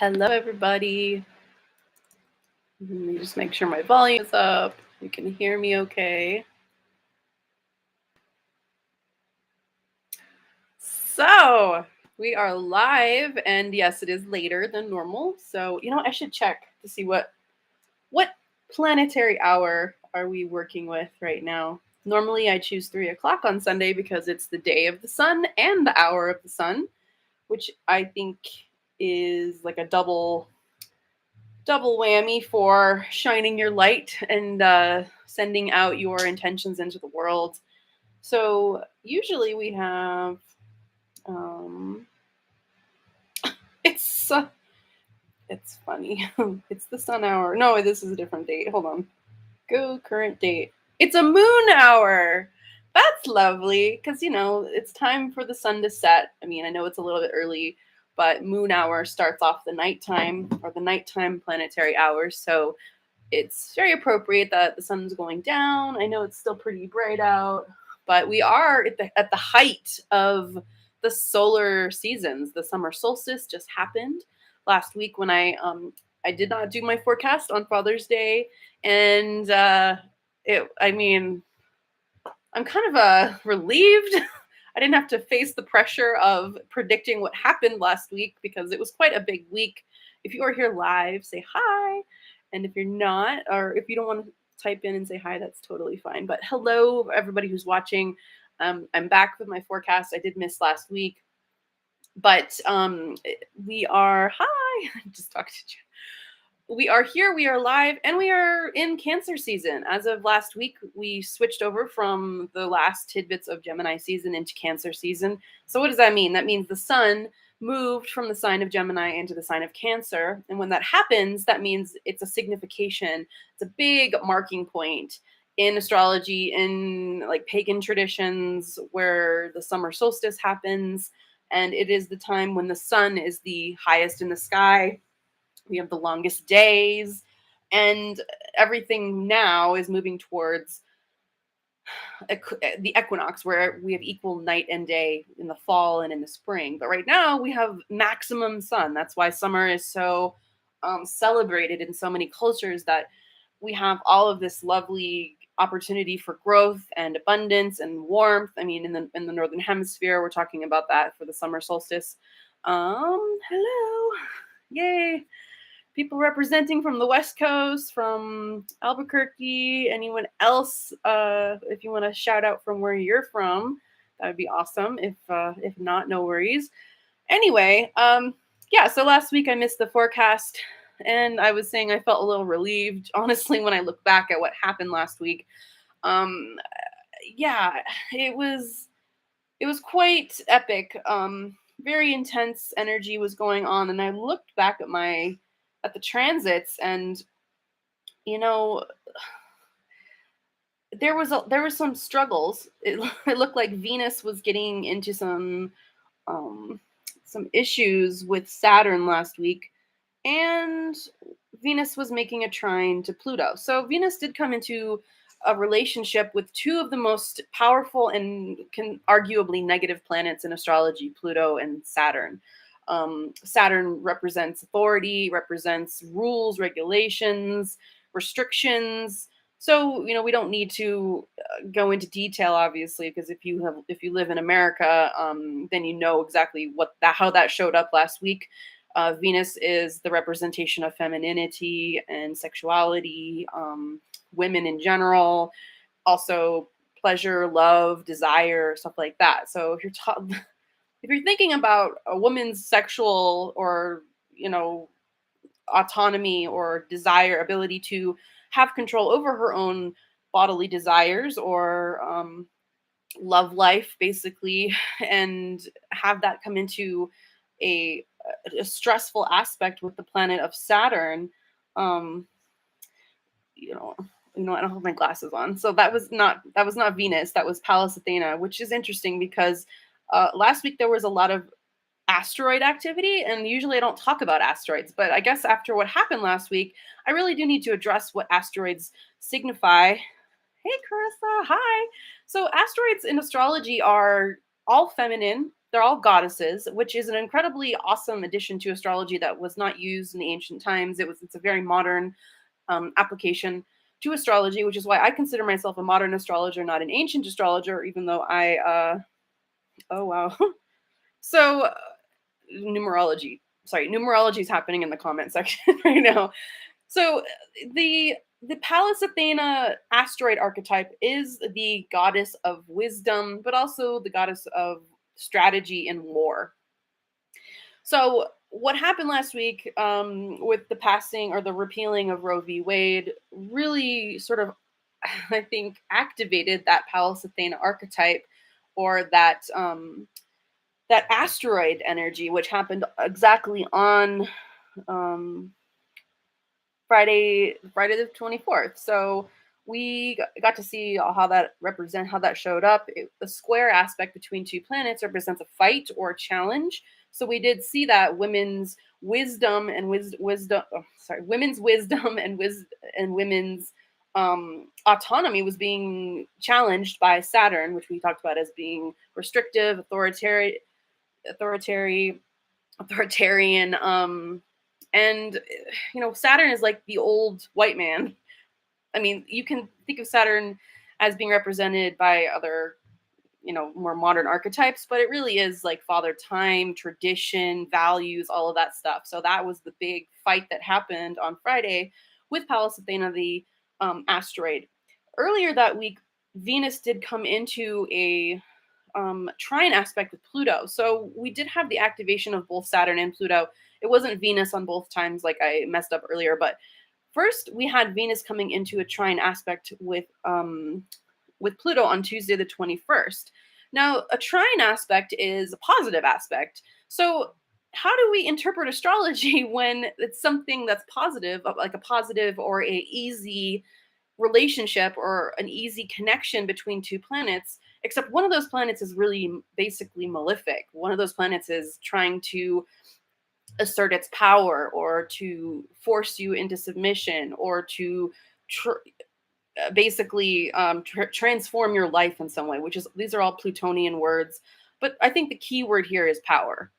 Hello, everybody. Let me just make sure my volume is up. You can hear me okay. So, we are live, and yes, it is later than normal. So, I should check to see what planetary hour are we working with right now. Normally, I choose 3 o'clock on Sunday because it's the day of the sun and the hour of the sun, which I think is like a double whammy for shining your light and sending out your intentions into the world. So usually we have it's it's funny. It's the sun hour. No, this is a different date. Hold on. Go current date. It's a moon hour. That's lovely because it's time for the sun to set. I mean, I know it's a little bit early, but moon hour starts off the nighttime or the nighttime planetary hours. So it's very appropriate that the sun's going down. I know it's still pretty bright out, but we are at the height of the solar seasons. The summer solstice just happened last week when I did not do my forecast on Father's Day, and I mean, I'm kind of relieved. I didn't have to face the pressure of predicting what happened last week because it was quite a big week. If you are here live, say hi. And if you're not, or if you don't want to type in and say hi, that's totally fine. But hello, everybody who's watching. I'm back with my forecast. I did miss last week, but we are, hi, I just talked to you. We are here, we are live, and we are in Cancer season. As of last week, we switched over from the last tidbits of Gemini season into Cancer season. So what does that mean? That means the sun moved from the sign of Gemini into the sign of Cancer. And when that happens, that means it's a signification. It's a big marking point in astrology, in like pagan traditions where the summer solstice happens. And it is the time when the sun is the highest in the sky. We have the longest days, and everything now is moving towards the equinox, where we have equal night and day in the fall and in the spring. But right now we have maximum sun. That's why summer is so celebrated in so many cultures, that we have all of this lovely opportunity for growth and abundance and warmth. I mean, in the northern hemisphere, we're talking about that for the summer solstice. Hello, yay! People representing from the West Coast, from Albuquerque, anyone else, if you want to shout out from where you're from, that would be awesome. If not, no worries. Anyway, yeah, so last week I missed the forecast, and I was saying I felt a little relieved, honestly, when I look back at what happened last week. Yeah, it was quite epic. Very intense energy was going on, and I looked back at the transits, and there was some struggles. It looked like Venus was getting into some issues with Saturn last week, and Venus was making a trine to Pluto. So Venus did come into a relationship with two of the most powerful and can arguably negative planets in astrology, Pluto and Saturn. Saturn represents authority, represents rules, regulations, restrictions. So we don't need to go into detail, obviously, because if you live in America, then you know exactly how that showed up last week. Venus is the representation of femininity and sexuality, women in general, also pleasure, love, desire, stuff like that. So if you're thinking about a woman's sexual or autonomy or desire, ability to have control over her own bodily desires or love life, basically, and have that come into a, a stressful aspect with the planet of Saturn. um you know I don't have my glasses on, so that was not Venus, that was Pallas Athena, which is interesting because last week there was a lot of asteroid activity, and usually I don't talk about asteroids, but I guess after what happened last week, I really do need to address what asteroids signify. Hey, Carissa, hi. So asteroids in astrology are all feminine, They're all goddesses, which is an incredibly awesome addition to astrology that was not used in the ancient times. It's a very modern application to astrology, which is why I consider myself a modern astrologer, not an ancient astrologer, even though oh wow. So numerology is happening in the comment section right now. So the Pallas Athena asteroid archetype is the goddess of wisdom, but also the goddess of strategy and war. So what happened last week with the passing or the repealing of Roe v. Wade really sort of, I think, activated that Pallas Athena archetype, or that asteroid energy, which happened exactly on um, Friday the 24th. So we got to see how that showed up. The square aspect between two planets represents a fight or a challenge. So we did see that women's wisdom and women's wisdom and women's autonomy was being challenged by Saturn, which we talked about as being restrictive, authoritarian, and Saturn is like the old white man. I mean, you can think of Saturn as being represented by other more modern archetypes, but it really is like father time, tradition, values, all of that stuff. So that was the big fight that happened on Friday with Pallas Athena, the asteroid. Earlier that week, Venus did come into a trine aspect with Pluto. So we did have the activation of both Saturn and Pluto. It wasn't Venus on both times, like I messed up earlier, but first we had Venus coming into a trine aspect with Pluto on Tuesday the 21st. Now, a trine aspect is a positive aspect. So how do we interpret astrology when it's something that's positive, like a positive or a easy relationship or an easy connection between two planets, except one of those planets is really basically malefic. One of those planets is trying to assert its power or to force you into submission or to basically transform your life in some way, which is, these are all Plutonian words. But I think the key word here is power,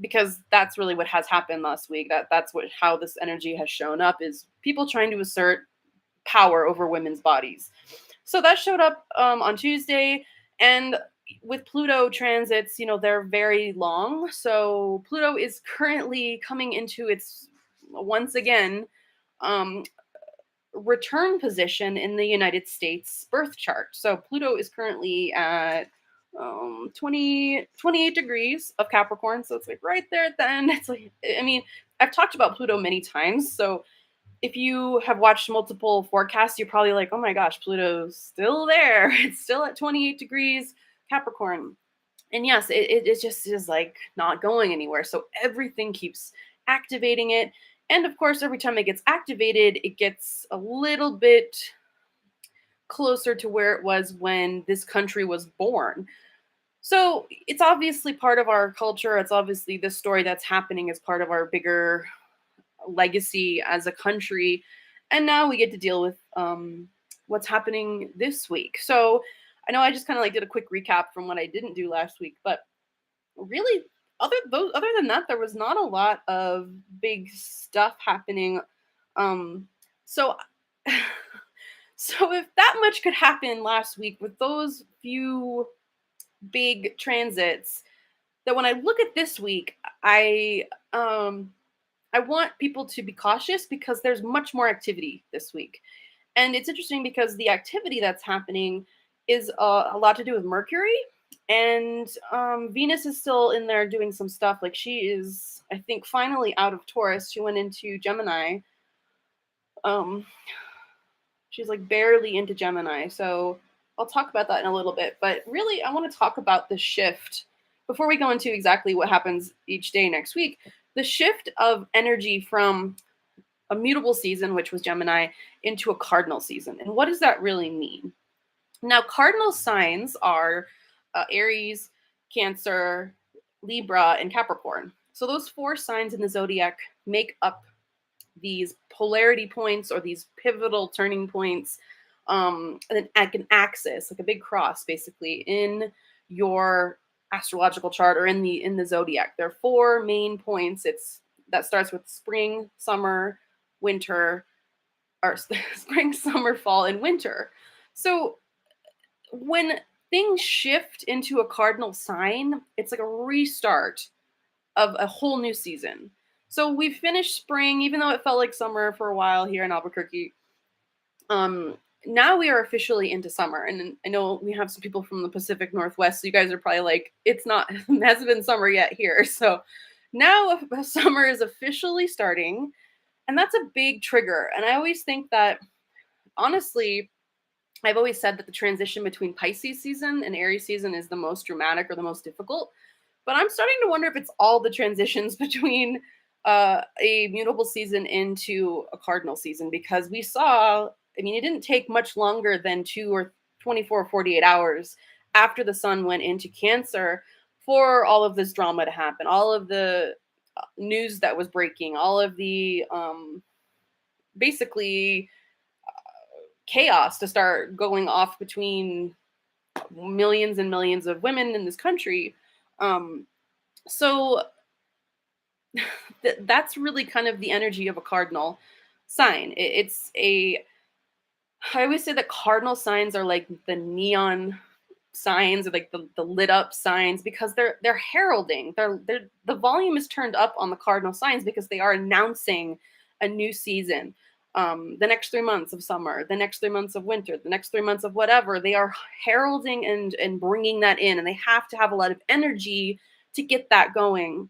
because that's really what has happened last week. That's how this energy has shown up, is people trying to assert power over women's bodies. So that showed up on Tuesday, and with Pluto transits, they're very long. So Pluto is currently coming into its, once again, return position in the United States birth chart. So Pluto is currently at 28 degrees of Capricorn. So it's like right there at the end. It's like, I mean, I've talked about Pluto many times. So if you have watched multiple forecasts, you're probably like, oh my gosh, Pluto's still there. It's still at 28 degrees Capricorn. And yes, it just is like not going anywhere. So everything keeps activating it. And of course, every time it gets activated, it gets a little bit closer to where it was when this country was born. So it's obviously part of our culture. It's obviously this story that's happening as part of our bigger legacy as a country. And now we get to deal with what's happening this week. So I know I just kind of like did a quick recap from what I didn't do last week, but really other than that, there was not a lot of big stuff happening. So so if that much could happen last week with those few big transits, that when I look at this week, I want people to be cautious, because there's much more activity this week. And it's interesting because the activity that's happening is a lot to do with Mercury, and Venus is still in there doing some stuff. Like, she is, I think, finally out of Taurus. She went into Gemini. She's like barely into Gemini. So I'll talk about that in a little bit. But really, I want to talk about the shift before we go into exactly what happens each day next week. The shift of energy from a mutable season, which was Gemini, into a cardinal season. And what does that really mean? Now, cardinal signs are Aries, Cancer, Libra, and Capricorn. So those 4 signs in the zodiac make up these polarity points, or these pivotal turning points, like an axis, like a big cross, basically, in your astrological chart or in the zodiac. There are four main points. It's that starts with spring, summer, winter, or spring, summer, fall, and winter. So when things shift into a cardinal sign, it's like a restart of a whole new season. So we finished spring, even though it felt like summer for a while here in Albuquerque. Um, Now we are officially into summer, and I know we have some people from the Pacific Northwest. So you guys are probably like, "It's not it hasn't been summer yet here." So now summer is officially starting, and that's a big trigger. And I always think that honestly, I've always said that the transition between Pisces season and Aries season is the most dramatic or the most difficult. But I'm starting to wonder if it's all the transitions between a mutable season into a cardinal season, because we saw, I mean, it didn't take much longer than 24 or 48 hours after the sun went into Cancer for all of this drama to happen, all of the news that was breaking, all of the basically chaos to start going off between millions and millions of women in this country. Um, so that's really kind of the energy of a cardinal sign. It's a I always say that cardinal signs are like the neon signs, or like the lit up signs, because they're heralding. They're the volume is turned up on the cardinal signs because they are announcing a new season. The next 3 months of summer, the next 3 months of winter, the next 3 months of whatever. They are heralding and bringing that in, and they have to have a lot of energy to get that going.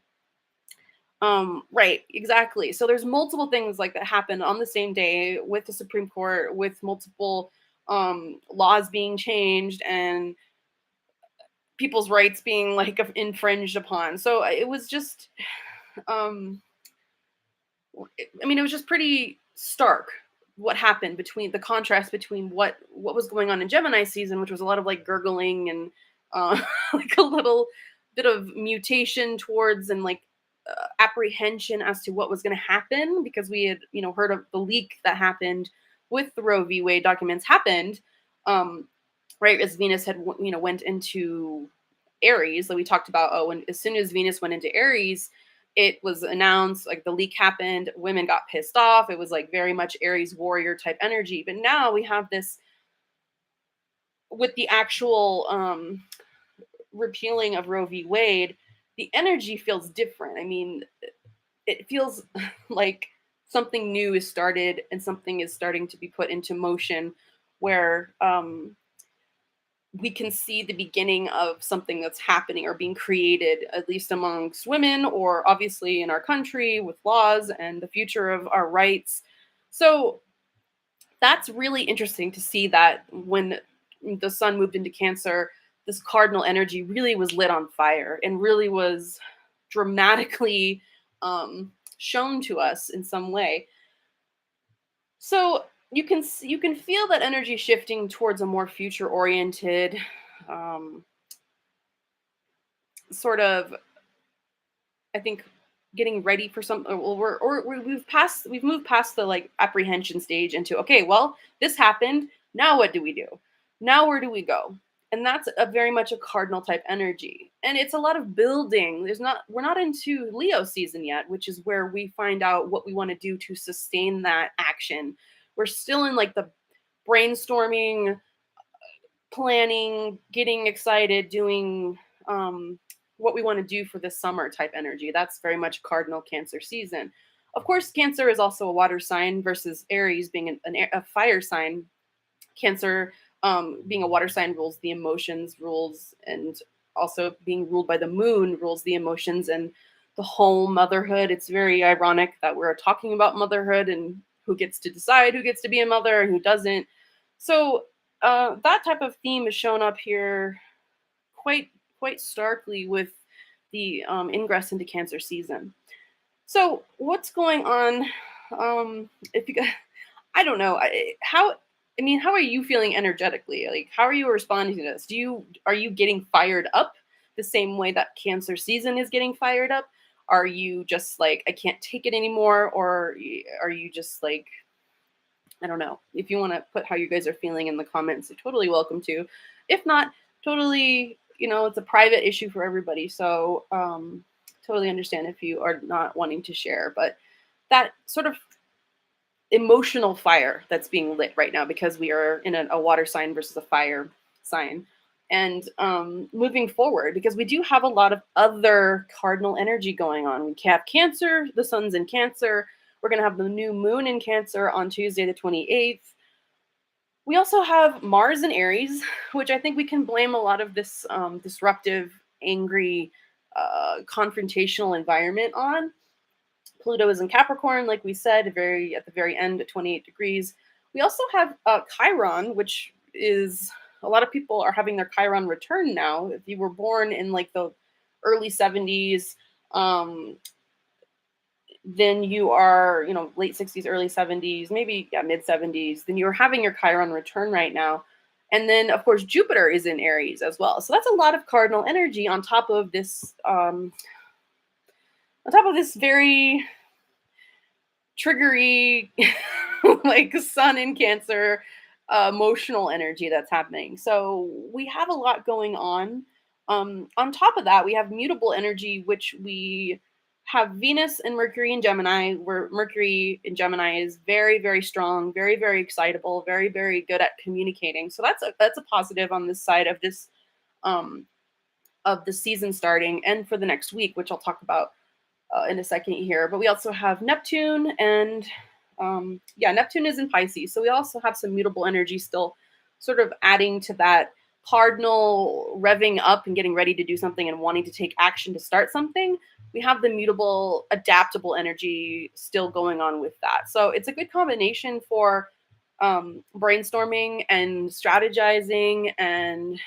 Right, exactly. So there's multiple things like that happen on the same day with the Supreme Court, with multiple laws being changed and people's rights being like infringed upon. So it was just um I mean, it was just pretty stark what happened between the contrast between what was going on in Gemini season, which was a lot of like gurgling and like a little bit of mutation towards and like apprehension as to what was going to happen, because we had heard of the leak that happened with the Roe v. Wade documents happened, um, right as Venus had went into Aries, that we talked about. Oh, and as soon as Venus went into Aries, it was announced, like the leak happened, women got pissed off. It was like very much Aries warrior type energy. But now we have this with the actual repealing of Roe v. Wade, the energy feels different. I mean, it feels like something new is started and something is starting to be put into motion, where we can see the beginning of something that's happening or being created, at least amongst women, or obviously in our country with laws and the future of our rights. So that's really interesting to see that when the sun moved into Cancer, this cardinal energy really was lit on fire and really was dramatically shown to us in some way. So you can feel that energy shifting towards a more future oriented, um, sort of, I think, getting ready for some. Well, we've moved past the like apprehension stage into, okay, well, this happened. Now what do we do? Now where do we go? And that's a very much a cardinal type energy, and it's a lot of building. We're not into Leo season yet, which is where we find out what we want to do to sustain that action. We're still in like the brainstorming, planning, getting excited, doing what we want to do for this summer type energy. That's very much cardinal Cancer season. Of course, Cancer is also a water sign versus Aries being a fire sign. Cancer, being a water sign, rules the emotions, rules, and also being ruled by the moon rules the emotions and the home, motherhood. It's very ironic that we're talking about motherhood and who gets to decide who gets to be a mother and who doesn't. So that type of theme is shown up here quite quite starkly with the ingress into Cancer season. So what's going on? If you guys, I don't know how. I mean, how are you feeling energetically? Like, how are you responding to this? Are you getting fired up the same way that Cancer season is getting fired up? Are you just like, I can't take it anymore, or are you just like, I don't know. If you want to put how you guys are feeling in the comments, you're totally welcome to. If not, totally it's a private issue for everybody. So totally understand if you are not wanting to share. But that sort of emotional fire that's being lit right now, because we are in a water sign versus a fire sign. And moving forward, because we do have a lot of other cardinal energy going on. We have Cancer, the sun's in Cancer. We're going to have the new moon in Cancer on Tuesday, the 28th. We also have Mars in Aries, which I think we can blame a lot of this disruptive, angry, confrontational environment on. Pluto is in Capricorn, like we said, at the very end at 28 degrees. We also have Chiron, which is a lot of people are having their Chiron return now. If you were born in like the early 70s, then you are, late 60s, early 70s, maybe mid 70s, then you're having your Chiron return right now. And then, of course, Jupiter is in Aries as well. So that's a lot of cardinal energy on top of this, very triggery, like sun in Cancer, emotional energy that's happening. So we have a lot going on. On top of that, we have mutable energy, which we have Venus and Mercury in Gemini, where Mercury in Gemini is very, very strong, very, very excitable, very, very good at communicating. So that's a positive on this side um, of the season starting, and for the next week, which I'll talk about in a second here. But we also have Neptune, and Neptune is in Pisces. So we also have some mutable energy still sort of adding to that cardinal revving up and getting ready to do something and wanting to take action to start something. We have the mutable, adaptable energy still going on with that. So it's a good combination for brainstorming and strategizing and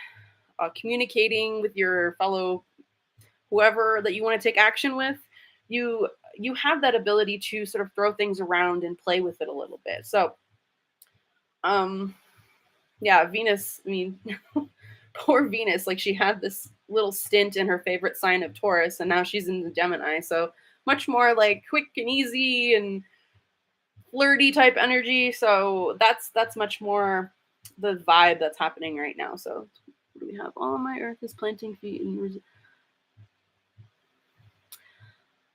communicating with your fellow whoever that you want to take action with. You have that ability to sort of throw things around and play with it a little bit. So Venus, I mean, poor Venus, like she had this little stint in her favorite sign of Taurus, and now she's in the Gemini. So much more like quick and easy and flirty type energy. So that's much more the vibe that's happening right now. So we have all my earth is planting feet in.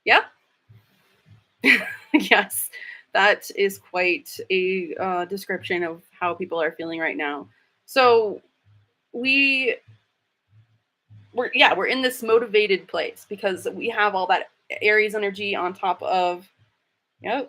Yeah. Yes, that is quite a description of how people are feeling right now. So we're in this motivated place because we have all that Aries energy on top of, there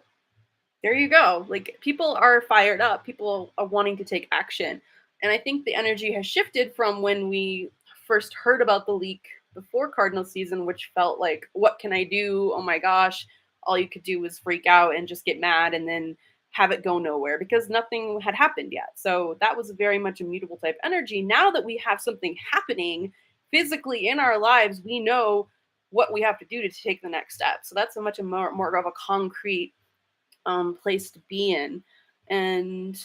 you go. Like people are fired up, people are wanting to take action. And I think the energy has shifted from when we first heard about the leak before Cardinal season, which felt like, what can I do? Oh my gosh. All you could do was freak out and just get mad and then have it go nowhere because nothing had happened yet. So that was very much a mutable type energy. Now that we have something happening physically in our lives, we know what we have to do to take the next step. So that's a much more of a concrete place to be in. And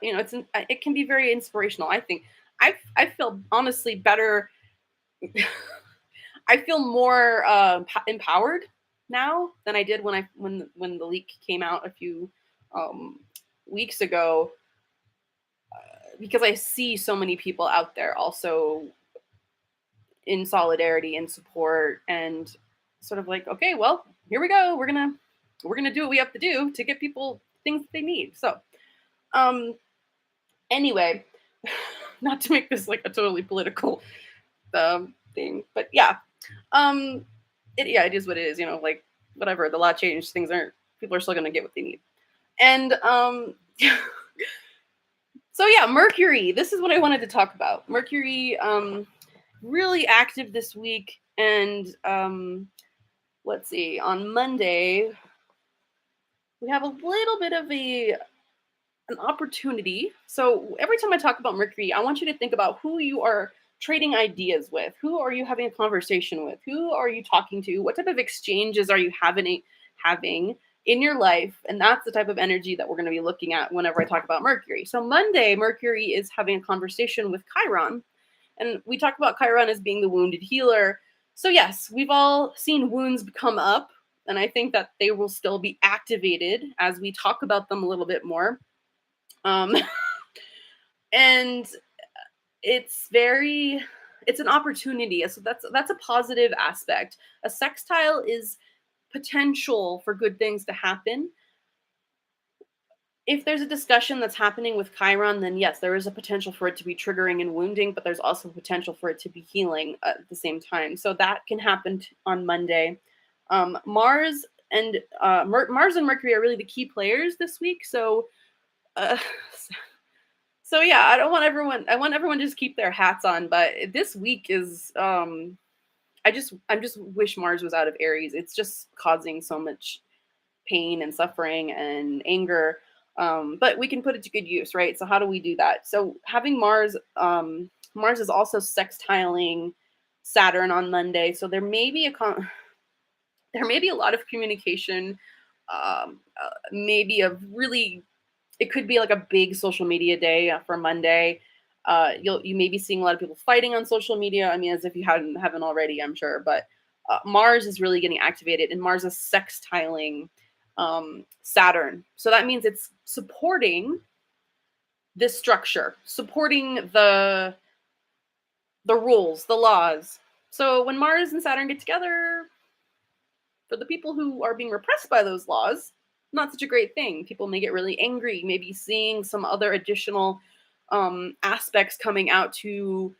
it can be very inspirational. I think I feel honestly better. I feel more empowered now than I did when the leak came out a few weeks ago, because I see so many people out there also in solidarity and support and sort of like, okay, well, here we go. We're gonna do what we have to do to get people things they need. So anyway, not to make this like a totally political thing, but it is what it is, like whatever, the law changed, people are still gonna get what they need. And so Mercury, this is what I wanted to talk about. Mercury really active this week, and let's see, on Monday we have a little bit of an opportunity. So every time I talk about Mercury, I want you to think about who you are trading ideas with. Who are you having a conversation with? Who are you talking to? What type of exchanges are you having in your life? And that's the type of energy that we're going to be looking at whenever I talk about Mercury. So Monday, Mercury is having a conversation with Chiron. And we talk about Chiron as being the wounded healer. So yes, we've all seen wounds come up. And I think that they will still be activated as we talk about them a little bit more. And it's very it's an opportunity. So that's a positive aspect. A sextile is potential for good things to happen. If there's a discussion that's happening with Chiron, then yes, there is a potential for it to be triggering and wounding, but there's also potential for it to be healing at the same time. So that can happen on Monday. Mars and Mars and Mercury are really the key players this week. So, uh, so yeah, I don't want everyone. I want everyone to just keep their hats on. But this week is. I just wish Mars was out of Aries. It's just causing so much pain and suffering and anger. But we can put it to good use, right? So how do we do that? So having Mars, Mars is also sextiling Saturn on Monday. So there may be there may be a lot of communication, maybe a really, it could be like a big social media day for Monday. You may be seeing a lot of people fighting on social media. I mean, as if you haven't already, I'm sure. But Mars is really getting activated, and Mars is sextiling Saturn. So that means it's supporting this structure, supporting the rules, the laws. So when Mars and Saturn get together, for the people who are being repressed by those laws, not such a great thing. People may get really angry, maybe seeing some other additional aspects coming out to,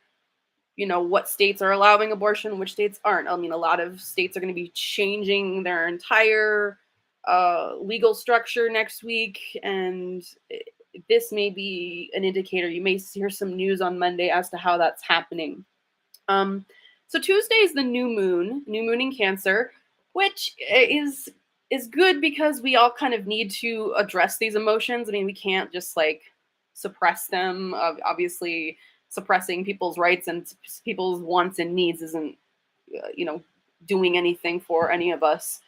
what states are allowing abortion, which states aren't. I mean, a lot of states are going to be changing their entire legal structure next week, and this may be an indicator. You may hear some news on Monday as to how that's happening. So Tuesday is the new moon in Cancer, which is good because we all kind of need to address these emotions. I mean, we can't just like suppress them. Obviously, suppressing people's rights and people's wants and needs isn't, doing anything for any of us,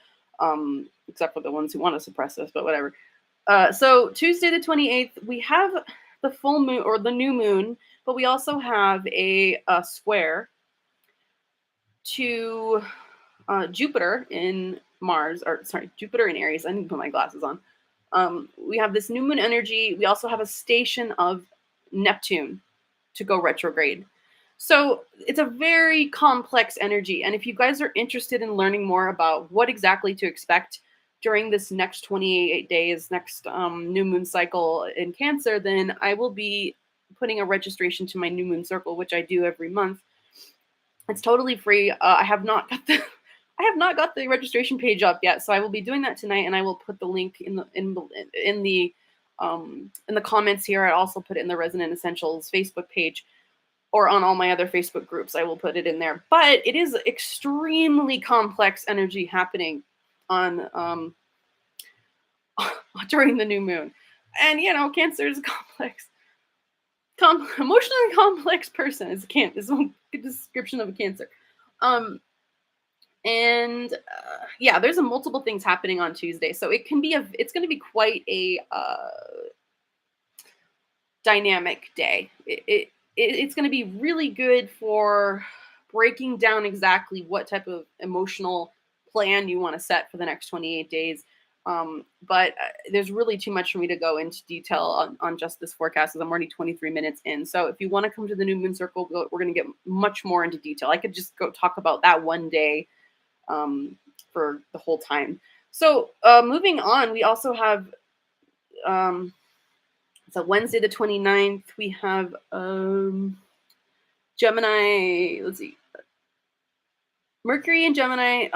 except for the ones who want to suppress us. But whatever. So Tuesday the 28th, we have the full moon or the new moon, but we also have a square to Jupiter in Jupiter in Aries. I need to put my glasses on. We have this new moon energy. We also have a station of Neptune to go retrograde. So it's a very complex energy. And if you guys are interested in learning more about what exactly to expect during this next 28 days, next new moon cycle in Cancer, then I will be putting a registration to my new moon circle, which I do every month. It's totally free. I have not got the registration page up yet, so I will be doing that tonight, and I will put the link in the comments here. I also put it in the Resonant Essentials Facebook page, or on all my other Facebook groups. I will put it in there. But it is extremely complex energy happening on during the new moon, and Cancer is complex. Emotionally complex person is a good description of a Cancer. And yeah, there's multiple things happening on Tuesday, so it's going to be quite a dynamic day. It's going to be really good for breaking down exactly what type of emotional plan you want to set for the next 28 days. But there's really too much for me to go into detail on just this forecast, as I'm already 23 minutes in. So if you want to come to the new moon circle, we're going to get much more into detail. I could just go talk about that one day for the whole time. So moving on, we also have so Wednesday the 29th, we have Gemini, let's see, Mercury and Gemini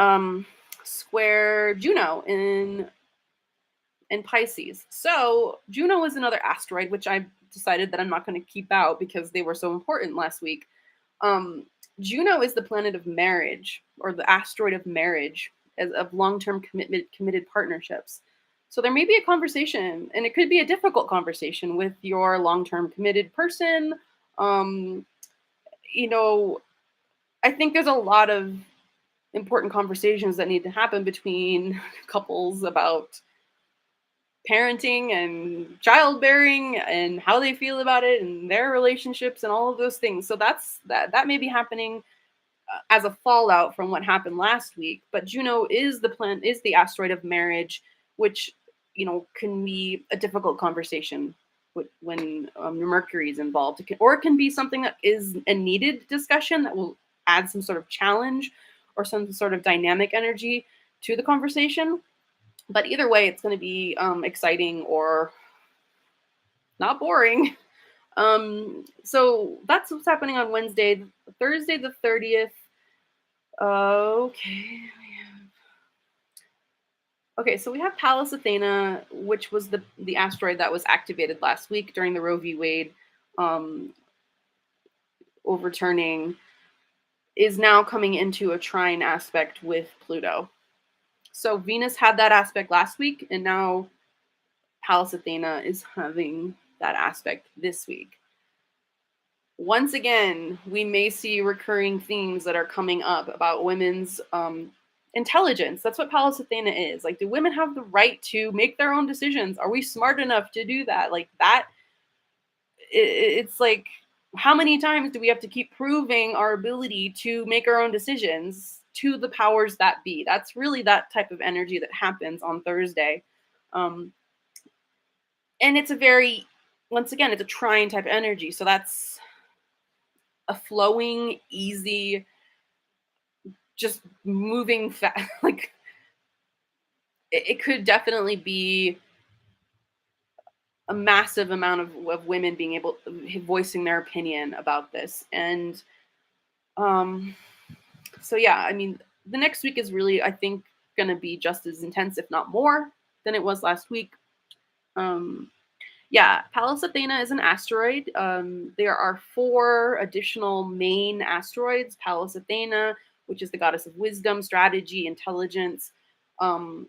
square Juno in Pisces. So Juno is another asteroid, which I decided that I'm not going to keep out because they were so important last week. Juno is the planet of marriage, or the asteroid of marriage, of long-term committed partnerships. So there may be a conversation, and it could be a difficult conversation with your long-term committed person. I think there's a lot of important conversations that need to happen between couples about parenting and childbearing and how they feel about it and their relationships and all of those things. So that may be happening as a fallout from what happened last week. But Juno is the asteroid of marriage, which can be a difficult conversation when Mercury is involved. Or it can be something that is a needed discussion that will add some sort of challenge or some sort of dynamic energy to the conversation. But either way, it's going to be exciting or not boring. So that's what's happening on Wednesday. Thursday the 30th. Okay. Okay, so we have Pallas Athena, which was the asteroid that was activated last week during the Roe v. Wade um, overturning, is now coming into a trine aspect with Pluto. So Venus had that aspect last week, and now Pallas Athena is having that aspect this week. Once again, we may see recurring themes that are coming up about women's intelligence. That's what Pallas Athena is. Like, do women have the right to make their own decisions? Are we smart enough to do that? Like that, it's like, how many times do we have to keep proving our ability to make our own decisions to the powers that be? That's really that type of energy that happens on Thursday. And it's a very, once again, it's a trine type energy. So that's a flowing, easy, just moving fast. Like it could definitely be a massive amount of women being able voicing their opinion about this. And so yeah, I mean, the next week is really, I think, going to be just as intense, if not more, than it was last week. Yeah, Pallas Athena is an asteroid. There are 4 additional main asteroids. Pallas Athena, which is the goddess of wisdom, strategy, intelligence. And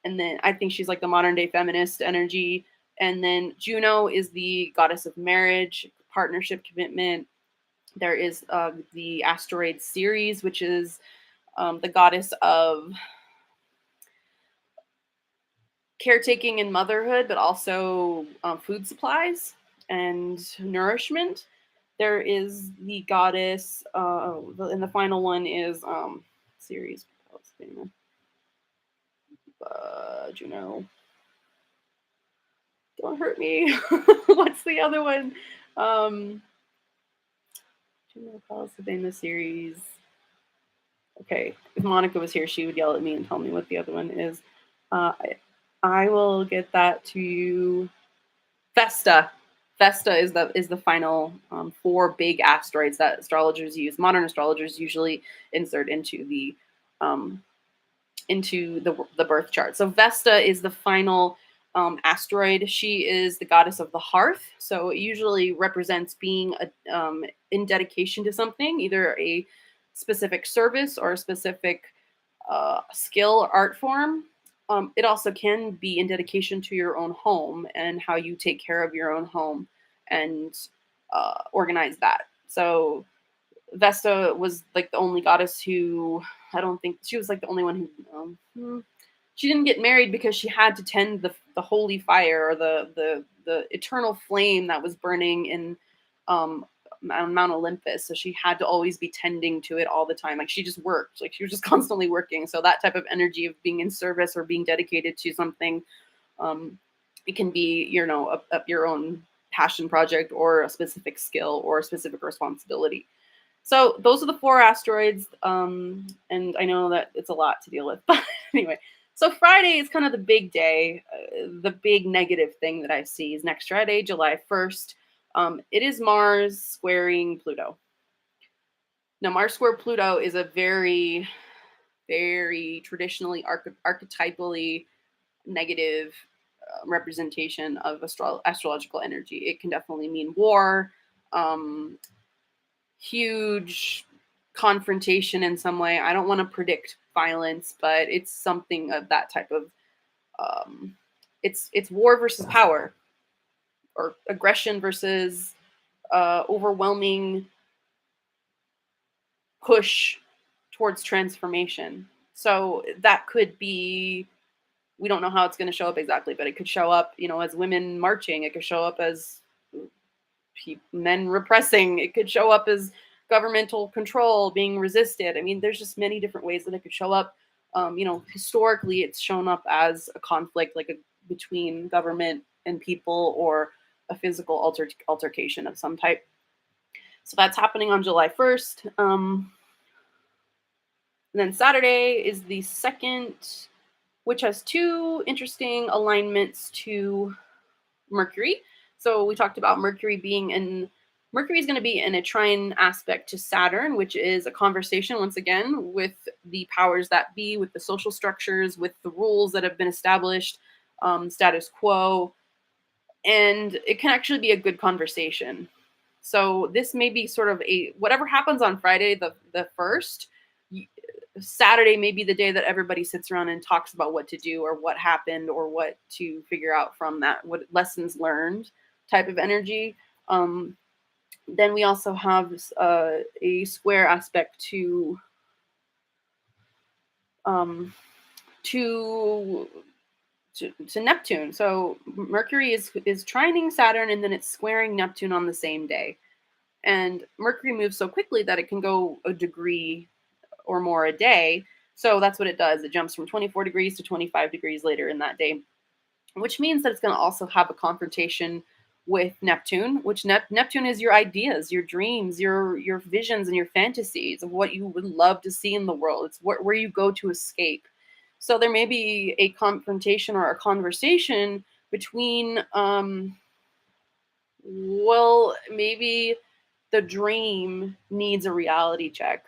then I think she's like the modern day feminist energy. And then Juno is the goddess of marriage, partnership, commitment. There is the asteroid Ceres, which is the goddess of caretaking and motherhood, but also food supplies and nourishment. There is the goddess, and the final one is Ceres. Juno. Don't hurt me. What's the other one? Juno, Pallas Athena, Ceres. Okay, if Monica was here, she would yell at me and tell me what the other one is. I will get that to you. Vesta. Vesta is the final 4 big asteroids that astrologers use. Modern astrologers usually insert into the birth chart. So Vesta is the final asteroid. She is the goddess of the hearth. So it usually represents being in dedication to something, either a specific service or a specific skill or art form. It also can be in dedication to your own home and how you take care of your own home and organize that. So Vesta was like the only goddess who, I don't think she was like the only one who she didn't get married because she had to tend the holy fire or the eternal flame that was burning in Mount Olympus. So she had to always be tending to it all the time. Like she just worked, like she was just constantly working. So that type of energy of being in service or being dedicated to something, it can be, your own passion project or a specific skill or a specific responsibility. So those are the 4 asteroids. And I know that it's a lot to deal with, but anyway. So Friday is kind of the big day. The big negative thing that I see is next Friday, July 1st. It is Mars squaring Pluto. Now, Mars square Pluto is a very, very traditionally, archetypally negative representation of astrological energy. It can definitely mean war, huge confrontation in some way. I don't want to predict violence, but it's something of that type of it's war versus power, or aggression versus overwhelming push towards transformation. So that could be, we don't know how it's going to show up exactly, but it could show up, as women marching. It could show up as men repressing. It could show up as governmental control being resisted. I mean, there's just many different ways that it could show up. Historically, it's shown up as a conflict, between government and people, or a physical altercation of some type. So that's happening on July 1st. And then Saturday is the second, which has two interesting alignments to Mercury. So we talked about Mercury is going to be in a trine aspect to Saturn, which is a conversation once again with the powers that be, with the social structures, with the rules that have been established, status quo, and it can actually be a good conversation. So this may be sort of a whatever happens on Friday the first. Saturday may be the day that everybody sits around and talks about what to do or what happened or what to figure out from that, what lessons learned type of energy. Then we also have a square aspect um, to to Neptune. So Mercury is trining Saturn and then it's squaring Neptune on the same day. And Mercury moves so quickly that it can go a degree or more a day. So that's what it does. It jumps from 24 degrees to 25 degrees later in that day, which means that it's going to also have a confrontation with Neptune, which Neptune is your ideas, your dreams, your visions, and your fantasies of what you would love to see in the world. It's where you go to escape. So there may be a confrontation or a conversation between, maybe the dream needs a reality check.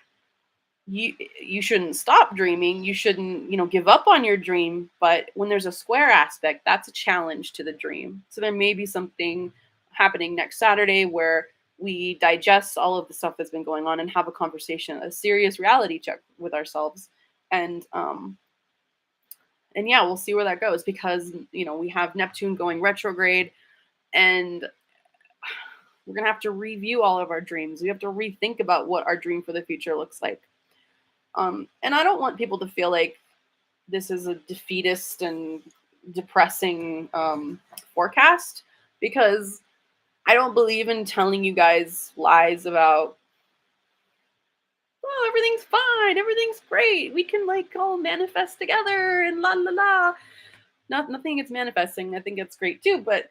You shouldn't stop dreaming. You shouldn't, give up on your dream. But when there's a square aspect, that's a challenge to the dream. So there may be something happening next Saturday where we digest all of the stuff that's been going on and have a conversation, a serious reality check with ourselves. And yeah, we'll see where that goes because we have Neptune going retrograde, and we're gonna have to review all of our dreams. We have to rethink about what our dream for the future looks like. And I don't want people to feel like this is a defeatist and depressing forecast, because I don't believe in telling you guys lies about, oh, everything's fine, everything's great, we can all manifest together and la la la. Nothing against manifesting. I think it's great too, but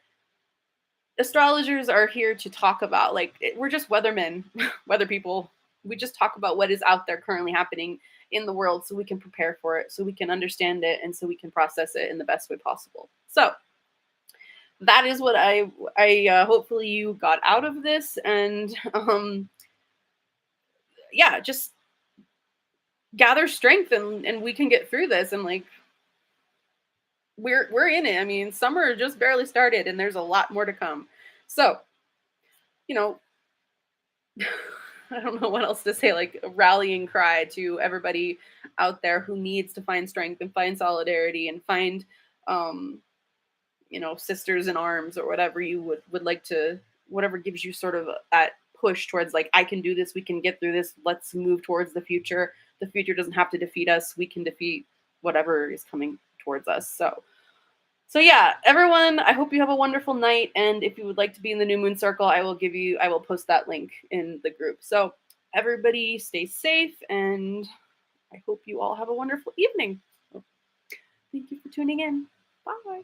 astrologers are here to talk about, we're just weathermen, weather people. We just talk about what is out there currently happening in the world so we can prepare for it, so we can understand it, and so we can process it in the best way possible. So that is what I hopefully you got out of this. And yeah, just gather strength, and we can get through this. And we're in it. I mean, summer just barely started and there's a lot more to come. So, you know, I don't know what else to say, a rallying cry to everybody out there who needs to find strength and find solidarity and find, sisters in arms, or whatever you would like to, whatever gives you sort of that push towards I can do this, we can get through this, let's move towards the future. The future doesn't have to defeat us. We can defeat whatever is coming towards us. So yeah, everyone, I hope you have a wonderful night. And if you would like to be in the new moon circle, I will post that link in the group. So everybody stay safe, and I hope you all have a wonderful evening. Thank you for tuning in. Bye.